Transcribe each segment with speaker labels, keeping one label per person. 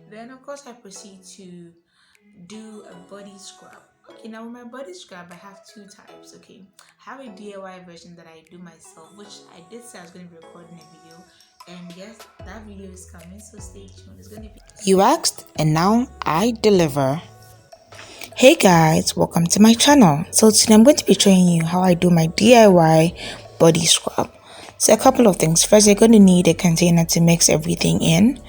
Speaker 1: Then of course I proceed to do a body scrub. Okay, now with my body scrub I have two types. Okay, I have a DIY version that I do myself, which I did say I was going to be recording a video, and yes, that video is coming, so stay tuned. It's going to be, you asked and now I deliver. Hey guys, welcome to my channel. So today I'm going to be showing you how I do my DIY body scrub. So a couple of things. First, you're going to need a container to mix everything in.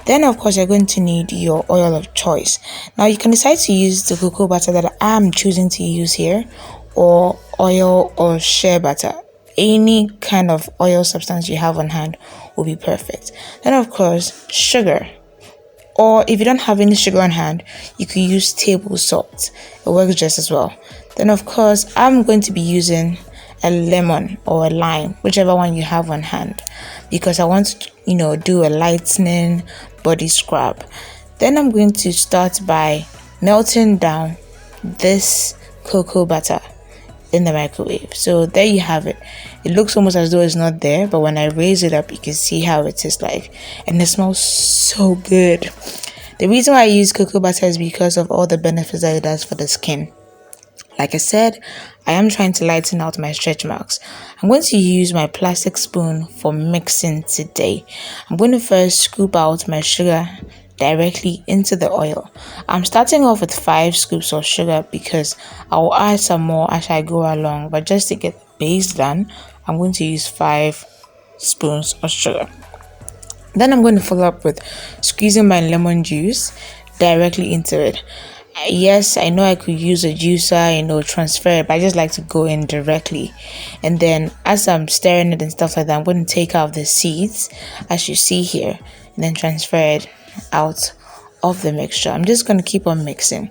Speaker 1: Then of course you're going to need your oil of choice. Now you can decide to use the cocoa butter that I'm choosing to use here, or oil or shea butter. Any kind of oil substance you have on hand will be perfect. Then of course sugar, or if you don't have any sugar on hand, you could use table salt. It works just as well. Then of course I'm going to be using a lemon or a lime, whichever one you have on hand, because I want to do a lightening body scrub. Then I'm going to start by melting down this cocoa butter in the microwave. So there you have it. It looks almost as though it's not there, but when I raise it up you can see how it is like, and it smells so good. The reason why I use cocoa butter is because of all the benefits that it does for the skin. Like I said, I am trying to lighten out my stretch marks. I'm going to use my plastic spoon for mixing today. I'm going to first scoop out my sugar directly into the oil. I'm starting off with 5 scoops of sugar because I will add some more as I go along. But just to get the base done, I'm going to use 5 spoons of sugar. Then I'm going to follow up with squeezing my lemon juice directly into it. Yes, I know I could use a juicer, transfer it, but I just like to go in directly. And then as I'm stirring it and stuff like that, I'm going to take out the seeds, as you see here, and then transfer it out of the mixture. I'm just going to keep on mixing.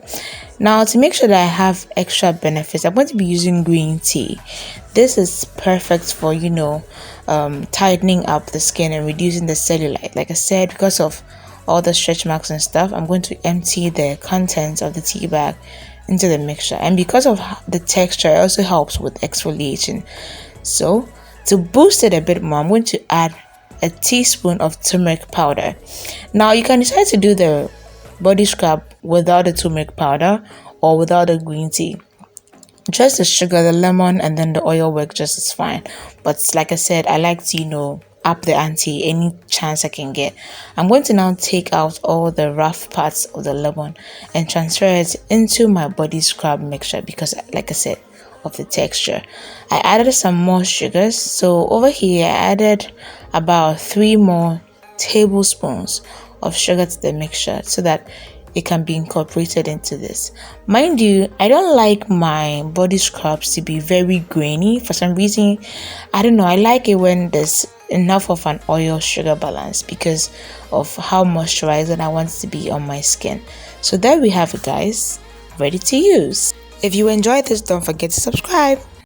Speaker 1: Now, to make sure that I have extra benefits, I'm going to be using green tea. This is perfect for, tightening up the skin and reducing the cellulite. Like I said, because of all the stretch marks and stuff, I'm going to empty the contents of the tea bag into the mixture, and because of the texture, it also helps with exfoliation. So to boost it a bit more, I'm going to add a teaspoon of turmeric powder. Now you can decide to do the body scrub without the turmeric powder or without the green tea. Just the sugar, the lemon, and then the oil work just as fine. But like I said, I like to up the ante any chance I can get. I'm going to now take out all the rough parts of the lemon and transfer it into my body scrub mixture because, like I said, of the texture. I added some more sugars. So over here I added about 3 more tablespoons of sugar to the mixture so that it can be incorporated into this. Mind you, I don't like my body scrubs to be very grainy. For some reason, I don't know, I like it when there's enough of an oil sugar balance because of how moisturizing I want it to be on my skin. So there we have it, guys, ready to use. If you enjoyed this, don't forget to subscribe.